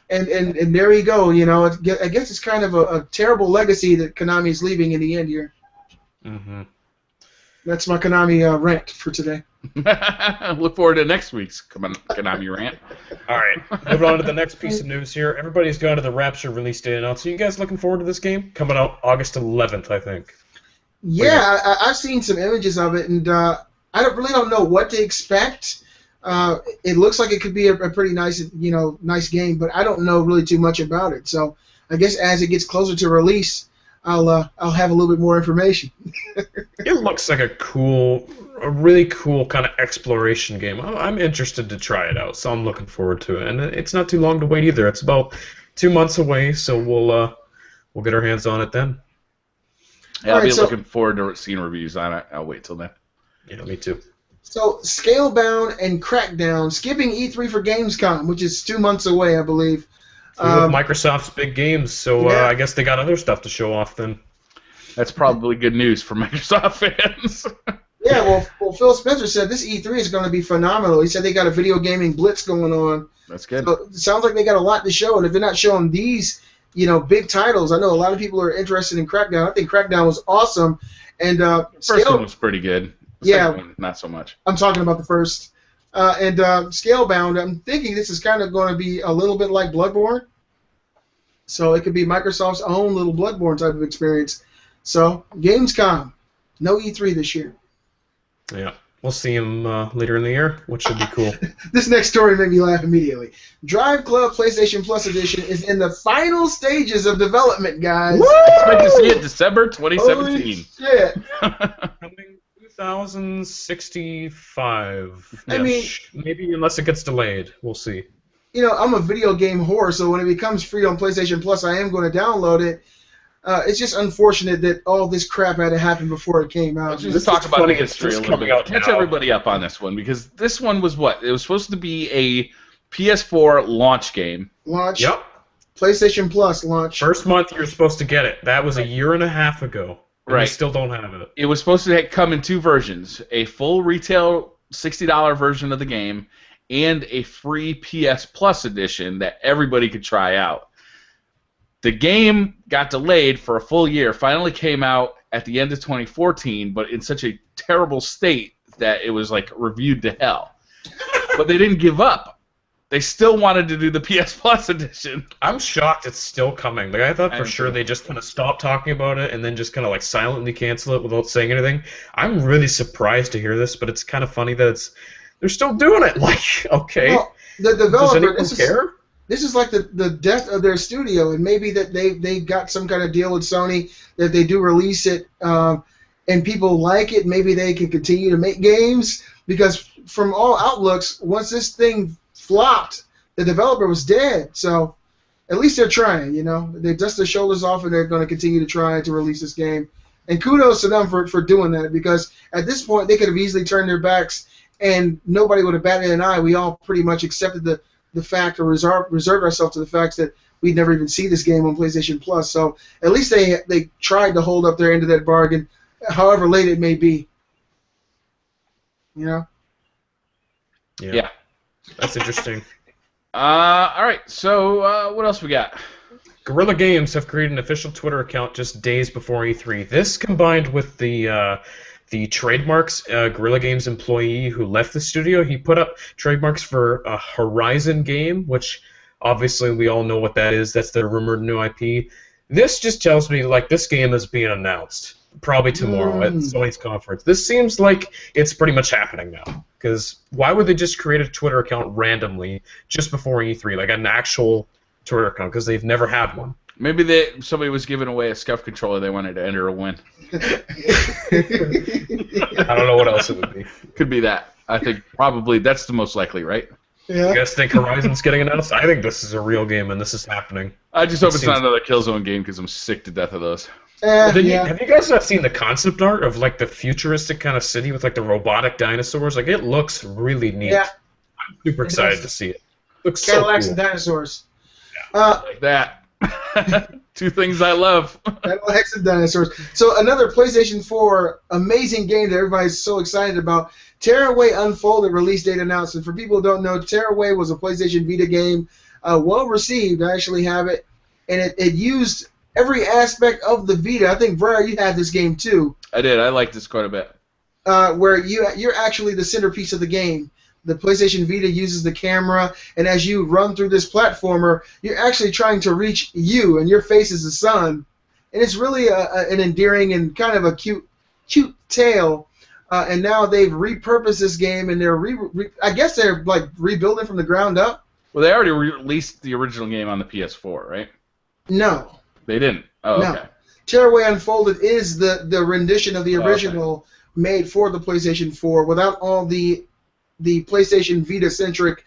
and there you go. I guess it's kind of a terrible legacy that Konami is leaving in the end here. Mm-hmm. That's my Konami rant for today. Look forward to next week's Konami rant. All right, moving on to the next piece of news here. Everybody's gone to the Rapture release date announcement. So you guys looking forward to this game? Coming out August 11th, I think. Yeah, I've seen some images of it, and I really don't know what to expect. It looks like it could be a pretty nice game, but I don't know really too much about it. So I guess as it gets closer to release, I'll have a little bit more information. It looks like a really cool kind of exploration game. I'm interested to try it out, so I'm looking forward to it. And it's not too long to wait either. It's about 2 months away, so we'll get our hands on it then. Yeah, I'll be looking forward to seeing reviews on it. I'll wait till then. Yeah, me too. So, Scalebound and Crackdown, skipping E3 for Gamescom, which is 2 months away, I believe. Microsoft's big games, so I guess they got other stuff to show off then. That's probably good news for Microsoft fans. Yeah, well, Phil Spencer said this E3 is going to be phenomenal. He said they got a video gaming blitz going on. That's good. So it sounds like they got a lot to show, and if they're not showing these, big titles, I know a lot of people are interested in Crackdown. I think Crackdown was awesome, and first one was pretty good. The second one, not so much. I'm talking about the first. And Scalebound, I'm thinking this is kind of going to be a little bit like Bloodborne. So it could be Microsoft's own little Bloodborne type of experience. So, Gamescom. No E3 this year. Yeah. We'll see him later in the year, which should be cool. This next story made me laugh immediately. Driveclub PlayStation Plus Edition is in the final stages of development, guys. Woo! Expect to see it December 2017. Holy shit. Coming 2065. I mean, maybe unless it gets delayed. We'll see. I'm a video game whore, so when it becomes free on PlayStation Plus, I am going to download it. It's just unfortunate that all this crap had to happen before it came out. Let's talk about the history a little bit. Catch everybody up on this one, because this one was what? It was supposed to be a PS4 launch game. Launch. Yep. PlayStation Plus launch. First month you're supposed to get it. That was a year and a half ago. Right. We still don't have it. It was supposed to come in two versions: a full retail $60 version of the game and a free PS Plus edition that everybody could try out. The game got delayed for a full year, finally came out at the end of 2014, but in such a terrible state that it was like reviewed to hell. But they didn't give up. They still wanted to do the PS Plus edition. I'm shocked it's still coming. Like, I thought for sure they just kind of stopped talking about it and then just kind of like silently cancel it without saying anything. I'm really surprised to hear this, but it's kind of funny that they're still doing it. Like, okay. Well, the developer, does anyone care? This is like the death of their studio, and maybe that they got some kind of deal with Sony that they do release it, and people like it. Maybe they can continue to make games, because from all outlooks, once this thing flopped, the developer was dead. So at least they're trying. They dust their shoulders off, and they're going to continue to try to release this game. And kudos to them for doing that, because at this point they could have easily turned their backs, and nobody would have batted an eye. We all pretty much accepted the fact, or reserved ourselves to the fact that we'd never even see this game on PlayStation Plus. So at least they tried to hold up their end of that bargain, however late it may be. Yeah. That's interesting. All right, so what else we got? Guerrilla Games have created an official Twitter account just days before E3. This, combined with the trademarks, Guerrilla Games employee who left the studio, he put up trademarks for a Horizon game, which obviously we all know what that is. That's the rumored new IP. This just tells me, like, this game is being announced. probably tomorrow at Sony's conference. This seems like it's pretty much happening now. Because why would they just create a Twitter account randomly just before E3, like an actual Twitter account? Because they've never had one. Maybe somebody was giving away a SCUF controller they wanted to enter a win. I don't know what else it would be. Could be that. I think probably that's the most likely, right? Yeah. You guys think Horizon's getting announced? I think this is a real game and this is happening. I just hope it's not another Killzone game because I'm sick to death of those. Have you guys not seen the concept art of like the futuristic kind of city with like the robotic dinosaurs? Like it looks really neat. Yeah. I'm super excited to see it. Looks Cadillacs so and cool. dinosaurs. Like that. Two things I love. Cadillacs and dinosaurs. So another PlayStation 4 amazing game that everybody's so excited about. Tearaway Unfolded release date announced. And for people who don't know, Tearaway was a PlayStation Vita game, well received. I actually have it, and it used every aspect of the Vita. I think Briar, you had this game too. I did. I liked this quite a bit. Where you're actually the centerpiece of the game. The PlayStation Vita uses the camera, and as you run through this platformer, you're actually trying to reach you, and your face is the sun. And it's really an endearing and kind of a cute tale. And now they've repurposed this game, and they're I guess they're like rebuilding from the ground up. Well, they already released the original game on the PS4, right? No. They didn't. Oh, No. okay. Tearaway Unfolded is the rendition of the original made for the PlayStation 4 without all the PlayStation Vita-centric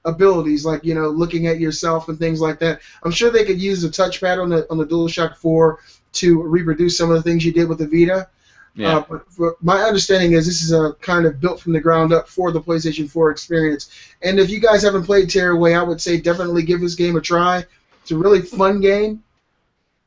abilities, like, you know, looking at yourself and things like that. I'm sure they could use the touchpad on the DualShock 4 to reproduce some of the things you did with the Vita. Yeah. But my understanding is this is a kind of built from the ground up for the PlayStation 4 experience. And if you guys haven't played Tearaway, I would say definitely give this game a try. It's a really fun game.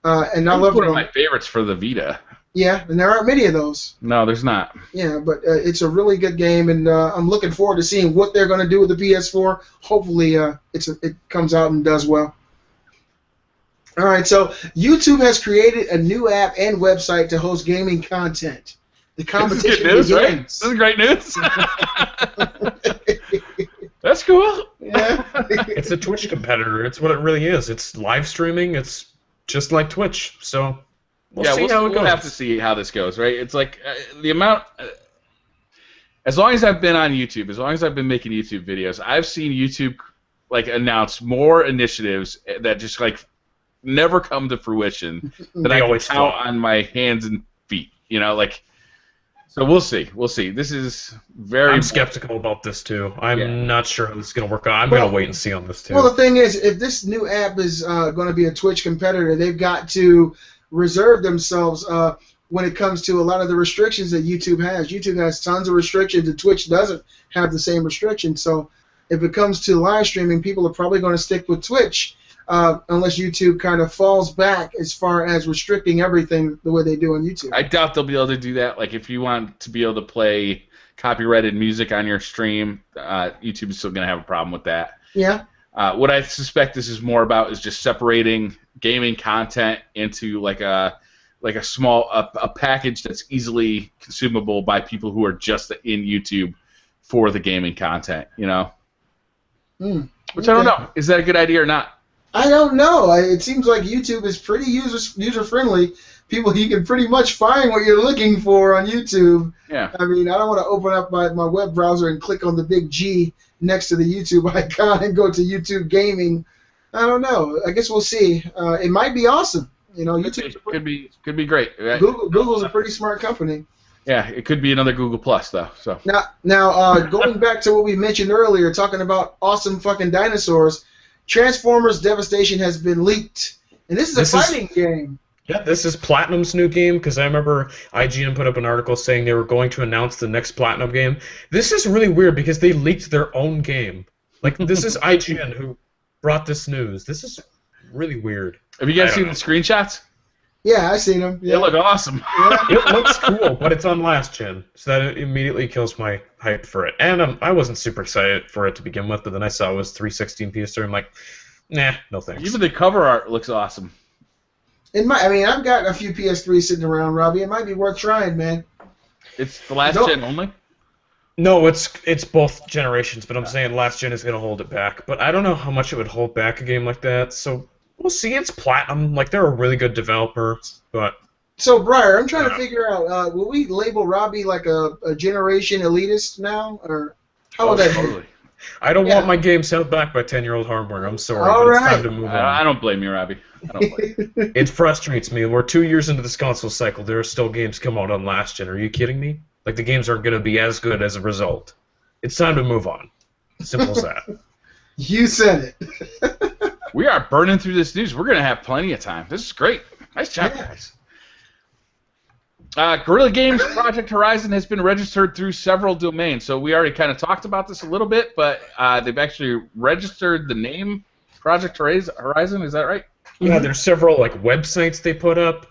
And I love one of my favorites for the Vita. Yeah, and there aren't many of those. No, there's not. Yeah, but it's a really good game, and I'm looking forward to seeing what they're going to do with the PS4. Hopefully, it comes out and does well. All right, so YouTube has created a new app and website to host gaming content. The competition this is good news, right? begins. This is great news. That's cool. Yeah. It's a Twitch competitor. It's what it really is. It's live streaming. It's just like Twitch. So we'll see how it goes. We'll have to see how this goes, right? It's like the amount. As long as I've been on YouTube, as long as I've been making YouTube videos, I've seen YouTube like announce more initiatives that just like never come to fruition that I can count on my hands and feet. You know, like. So we'll see. We'll see. This is very. I'm skeptical about this too. I'm not sure how this is going to work out. I'm going to wait and see on this too. Well, the thing is, if this new app is going to be a Twitch competitor, they've got to reserve themselves when it comes to a lot of the restrictions that YouTube has. YouTube has tons of restrictions, and Twitch doesn't have the same restrictions. So if it comes to live streaming, people are probably going to stick with Twitch unless YouTube kind of falls back as far as restricting everything the way they do on YouTube. I doubt they'll be able to do that. Like, if you want to be able to play copyrighted music on your stream, YouTube is still going to have a problem with that. Yeah. What I suspect this is more about is just separating gaming content into like a small a package that's easily consumable by people who are just in YouTube for the gaming content. You know. Which I don't know. Is that a good idea or not? I don't know. It seems like YouTube is pretty user-friendly. People, you can pretty much find what you're looking for on YouTube. Yeah. I mean, I don't want to open up my web browser and click on the big G next to the YouTube icon and go to YouTube Gaming. I don't know. I guess we'll see. It might be awesome. You know, YouTube could be great. Right? Google's a pretty smart company. Yeah, it could be another Google Plus though. So now, going back to what we mentioned earlier, talking about awesome fucking dinosaurs. Transformers Devastation has been leaked, and this is a fighting game. Yeah, this is Platinum's new game, because I remember IGN put up an article saying they were going to announce the next Platinum game. This is really weird, because they leaked their own game. Like, this is IGN who brought this news. This is really weird. Have you guys seen the screenshots? Yeah, I've seen them. Yeah. They look awesome. It looks cool, but it's on last gen, so that immediately kills my hype for it. And I wasn't super excited for it to begin with, but then I saw it was 316 PS3. I'm like, nah, no thanks. Even the cover art looks awesome. I've got a few PS3s sitting around, Robbie. It might be worth trying, man. It's the last gen only? No, it's both generations, but I'm saying last gen is going to hold it back. But I don't know how much it would hold back a game like that, so we'll see. It's Platinum. Like, they're a really good developer, but So, Briar, I'm trying to figure out, will we label Robbie like a generation elitist now, or how would that totally. be? I don't Yeah. want my games held back by 10-year-old hardware. I'm sorry, All but it's right. time to move on. I don't blame you, Robbie. I don't blame you. It frustrates me. We're 2 years into this console cycle. There are still games come out on last gen. Are you kidding me? Like, the games aren't going to be as good as a result. It's time to move on. Simple as that. You said it. We are burning through this news. We're going to have plenty of time. This is great. Nice job, guys. Guerrilla Games Project Horizon has been registered through several domains. So we already kind of talked about this a little bit, but they've actually registered the name Project Horizon. Is that right? Yeah, there's several websites they put up.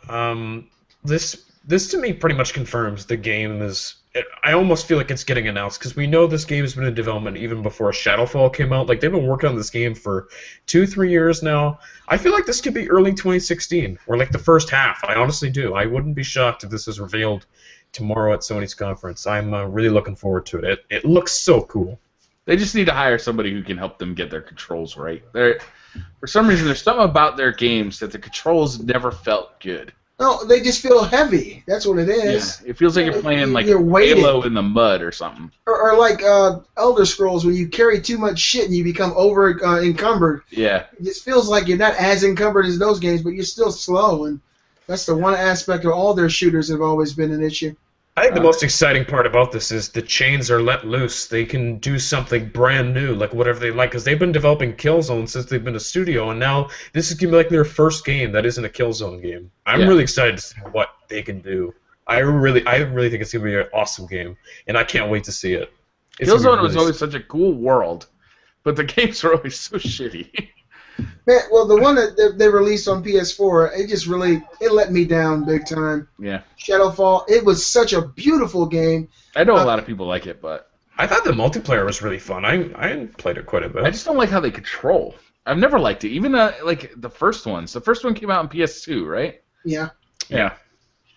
This to me pretty much confirms the game is. I almost feel like it's getting announced because we know this game has been in development even before Shadowfall came out. Like, they've been working on this game for 2-3 years now. I feel like this could be early 2016 or like the first half. I honestly do. I wouldn't be shocked if this is revealed tomorrow at Sony's conference. I'm really looking forward to it. It looks so cool. They just need to hire somebody who can help them get their controls right. For some reason, there's something about their games that the controls never felt good. No, they just feel heavy. That's what it is. Yeah, it feels like you're playing like You're weighted. Halo in the mud or something. Or like Elder Scrolls, where you carry too much shit and you become over encumbered. Yeah. It just feels like you're not as encumbered as those games, but you're still slow, and that's the one aspect of all their shooters have always been an issue. I think the most exciting part about this is the chains are let loose. They can do something brand new, like whatever they like, because they've been developing Killzone since they've been a studio, and now this is going to be like their first game that isn't a Killzone game. I'm really excited to see what they can do. I really think it's going to be an awesome game, and I can't wait to see it. Killzone was always such a cool world, but the games are always so shitty. Man, well, the one that they released on PS4, it let me down big time. Yeah. Shadowfall, it was such a beautiful game. I know a lot of people like it, but I thought the multiplayer was really fun. I played it quite a bit. I just don't like how they control. I've never liked it. Even like the first ones. The first one came out on PS2, right? Yeah. Yeah.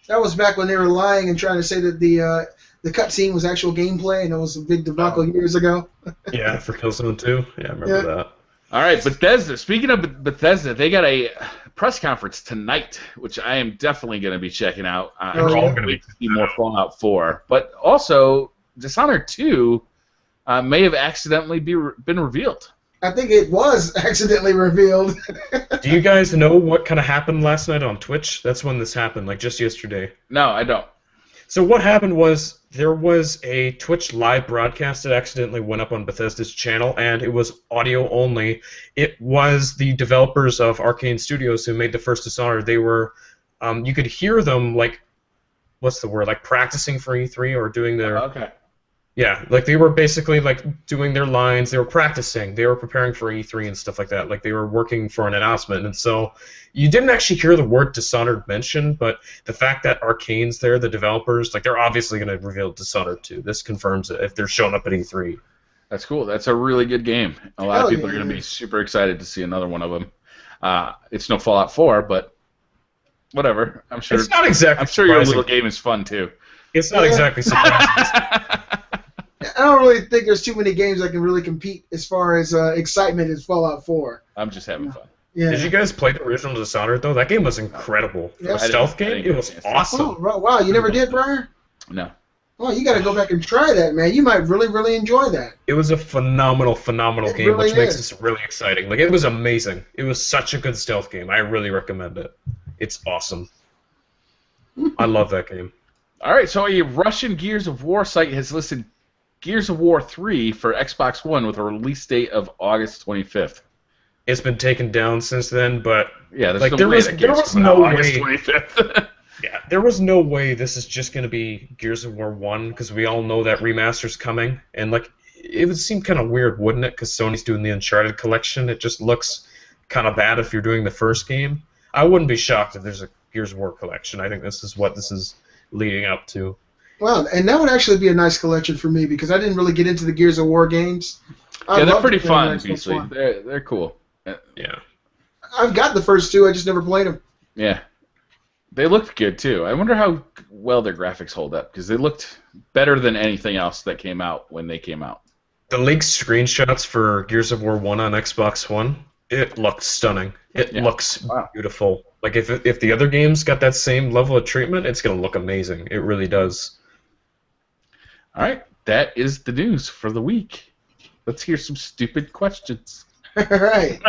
That was back when they were lying and trying to say that the cutscene was actual gameplay, and it was a big debacle years ago. Yeah, for Killzone 2. Yeah, I remember that. All right, Bethesda. Speaking of Bethesda, they got a press conference tonight, which I am definitely going to be checking out. I'm going to see more Fallout 4. But also, Dishonored 2 may have accidentally been revealed. I think it was accidentally revealed. Do you guys know what kind of happened last night on Twitch? That's when this happened, like just yesterday. No, I don't. So what happened was there was a Twitch live broadcast that accidentally went up on Bethesda's channel, and it was audio only. It was the developers of Arcane Studios who made the first Dishonored. They were, you could hear them like, what's the word, like practicing for E3 or doing their. Okay. Yeah, like they were basically like doing their lines. They were practicing. They were preparing for E3 and stuff like that. Like they were working for an announcement, and so you didn't actually hear the word Dishonored mentioned, but the fact that Arcane's there, the developers, like they're obviously going to reveal Dishonored 2. This confirms it if they're showing up at E3. That's cool. That's a really good game. A lot of people are going to be super excited to see another one of them. It's no Fallout 4, but whatever. I'm sure. It's not exactly. I'm sure your little game is fun too. It's not exactly surprising. I don't really think there's too many games that can really compete as far as excitement as Fallout 4. I'm just having fun. Yeah. Did you guys play the original Dishonored, though? That game was incredible. For a stealth game, it was awesome. Oh, wow, you never did, Briar? No. Well, you got to go back and try that, man. You might really, really enjoy that. It was a phenomenal game, really which makes is. this really exciting. Like, it was amazing. It was such a good stealth game. I really recommend it. It's awesome. I love that game. All right, so a Russian Gears of War site has listed Gears of War 3 for Xbox One with a release date of August 25th. It's been taken down since then, but yeah, like, there was no way. August 25th. Yeah, there was no way this is just going to be Gears of War 1, because we all know that remaster's coming, and like it would seem kind of weird, wouldn't it? Because Sony's doing the Uncharted collection. It just looks kind of bad if you're doing the first game. I wouldn't be shocked if there's a Gears of War collection. I think this is what this is leading up to. Well, and that would actually be a nice collection for me, because I didn't really get into the Gears of War games. Yeah, they're pretty fun, Beasley. They're cool. Yeah. I've got the first two, I just never played them. Yeah. They looked good, too. I wonder how well their graphics hold up, because they looked better than anything else that came out when they came out. The leaked screenshots for Gears of War 1 on Xbox One, It looks stunning. It looks Wow. beautiful. Like if the other games got that same level of treatment, it's gonna look amazing. It really does. All right, that is the news for the week. Let's hear some stupid questions. All right.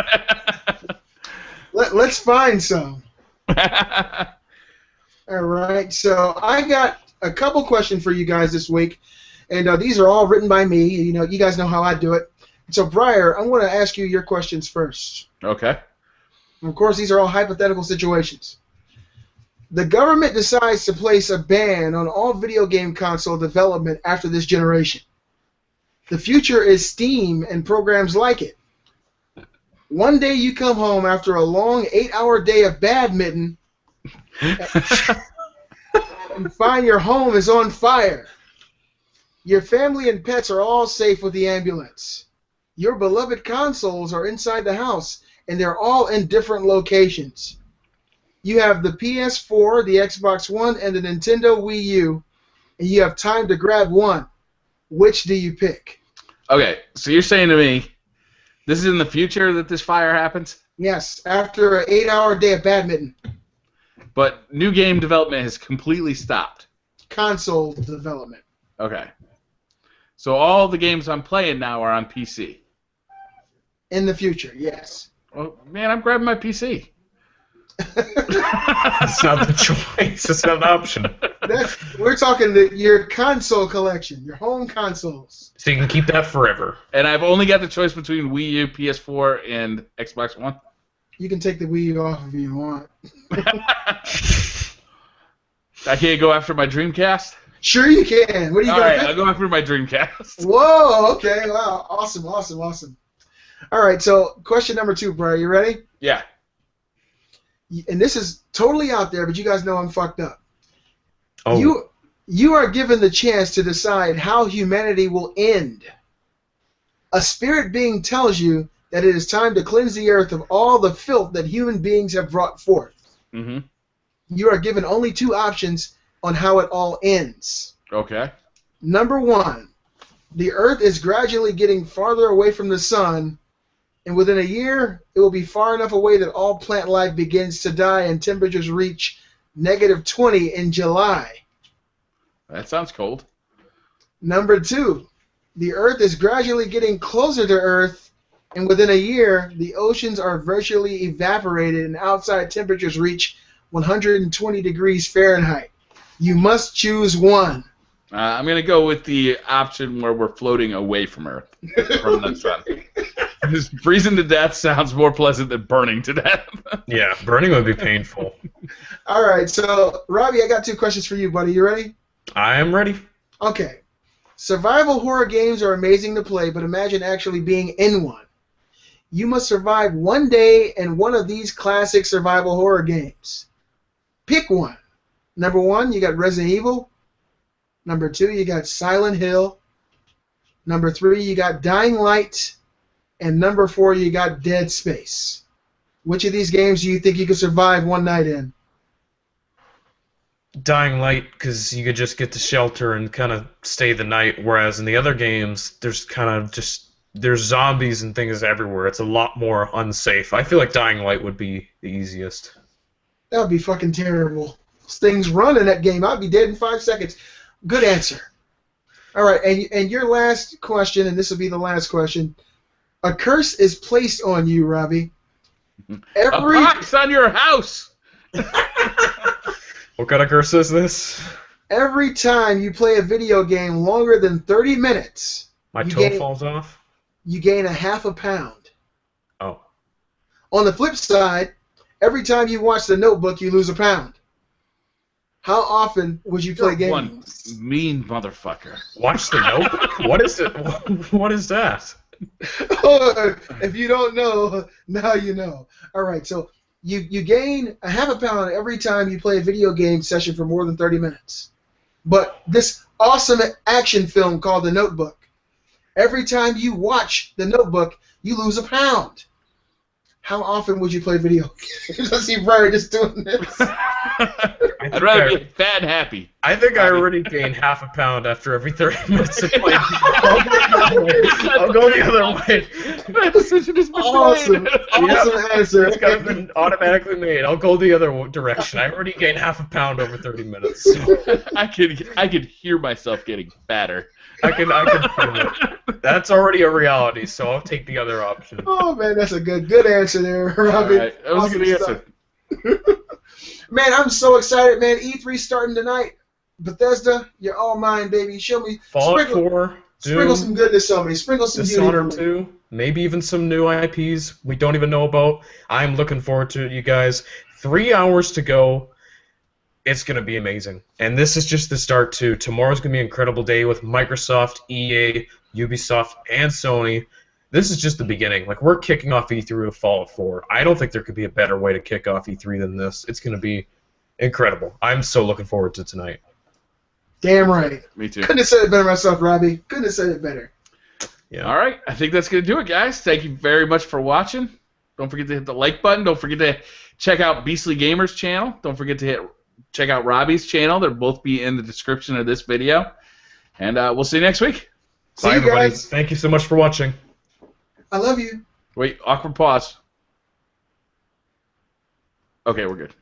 Let's find some. All right. So I got a couple questions for you guys this week, and these are all written by me. You know, you guys know how I do it. So, Briar, I'm going to ask you your questions first. Okay. And of course, these are all hypothetical situations. The government decides to place a ban on all video game console development after this generation. The future is Steam and programs like it. One day you come home after a long 8-hour day of badminton and find your home is on fire. Your family and pets are all safe with the ambulance. Your beloved consoles are inside the house, and they're all in different locations. You have the PS4, the Xbox One, and the Nintendo Wii U, and you have time to grab one. Which do you pick? Okay, so you're saying to me, this is in the future that this fire happens? Yes, after an 8-hour day of badminton. But new game development has completely stopped. Console development. Okay. So all the games I'm playing now are on PC. In the future, yes. Well, man, I'm grabbing my PC. That's not the choice. It's not an option. We're talking your console collection, your home consoles. So you can keep that forever. And I've only got the choice between Wii U, PS4, and Xbox One. You can take the Wii U off if you want. I can't go after my Dreamcast? Sure you can. What do you All got? right, I'll go after my Dreamcast. Whoa, okay, wow. Awesome, awesome, awesome. All right, so question number 2, Brian. You ready? Yeah. And this is totally out there, but you guys know I'm fucked up. Oh. You are given the chance to decide how humanity will end. A spirit being tells you that it is time to cleanse the earth of all the filth that human beings have brought forth. Mm-hmm. You are given only 2 options on how it all ends. Okay. Number 1, the earth is gradually getting farther away from the sun, and within a year, it will be far enough away that all plant life begins to die and temperatures reach -20 in July. That sounds cold. Number 2, the earth is gradually getting closer to Earth, and within a year, the oceans are virtually evaporated and outside temperatures reach 120 degrees Fahrenheit. You must choose one. I'm going to go with the option where we're floating away from Earth, from the sun. Because freezing to death sounds more pleasant than burning to death. Yeah, burning would be painful. All right, so, Robbie, I got 2 questions for you, buddy. You ready? I am ready. Okay. Survival horror games are amazing to play, but imagine actually being in one. You must survive one day in one of these classic survival horror games. Pick one. Number 1, you got Resident Evil. Number 2, you got Silent Hill. Number 3, you got Dying Light. And number 4, you got Dead Space. Which of these games do you think you could survive one night in? Dying Light, because you could just get to shelter and kind of stay the night, whereas in the other games, there's there's zombies and things everywhere. It's a lot more unsafe. I feel like Dying Light would be the easiest. That would be fucking terrible. Those things run in that game. I'd be dead in 5 seconds. Good answer. All right, and your last question, and this will be the last question. A curse is placed on you, Robbie. A pox on your house! What kind of curse is this? Every time you play a video game longer than 30 minutes, My toe falls off? you gain a half a pound. Oh. On the flip side, every time you watch The Notebook, you lose a pound. How often would you play games? One mean motherfucker. Watch The Notebook? What is it? What is that? If you don't know, now you know. All right, so you gain a half a pound every time you play a video game session for more than 30 minutes. But this awesome action film called The Notebook, every time you watch The Notebook, you lose a pound. How often would you play video games? I see Brian just doing this. I'd rather be fat and happy. I think I already gained half a pound after every 30 minutes of playing. I'll go the other way. That decision has been Awesome. made. Awesome answer. It's kind of been automatically made. I'll go the other direction. I already gained half a pound over 30 minutes. So I could hear myself getting fatter. I can feel it. That's already a reality, so I'll take the other option. Oh man, that's a good answer there, All Robbie. right, that was a good Awesome answer. stuff. Man, I'm so excited, man. E3 starting tonight. Bethesda, you're all mine, baby. Show me. Fallout 4, Sprinkle Doom, some goodness on me. Sprinkle some beauty Dishonored on me. 2, maybe even some new IPs we don't even know about. I'm looking forward to it, you guys. 3 hours to go. It's going to be amazing. And this is just the start, too. Tomorrow's going to be an incredible day with Microsoft, EA, Ubisoft, and Sony. This is just the beginning. Like, we're kicking off E3 with Fallout 4. I don't think there could be a better way to kick off E3 than this. It's going to be incredible. I'm so looking forward to tonight. Damn right. Me too. Couldn't have said it better myself, Robbie. Couldn't have said it better. Yeah. All right, I think that's going to do it, guys. Thank you very much for watching. Don't forget to hit the like button. Don't forget to check out Beastly Gamer's channel. Don't forget to check out Robbie's channel. They'll both be in the description of this video. And we'll see you next week. See Bye, you everybody. guys. Thank you so much for watching. I love you. Wait, awkward pause. Okay, we're good.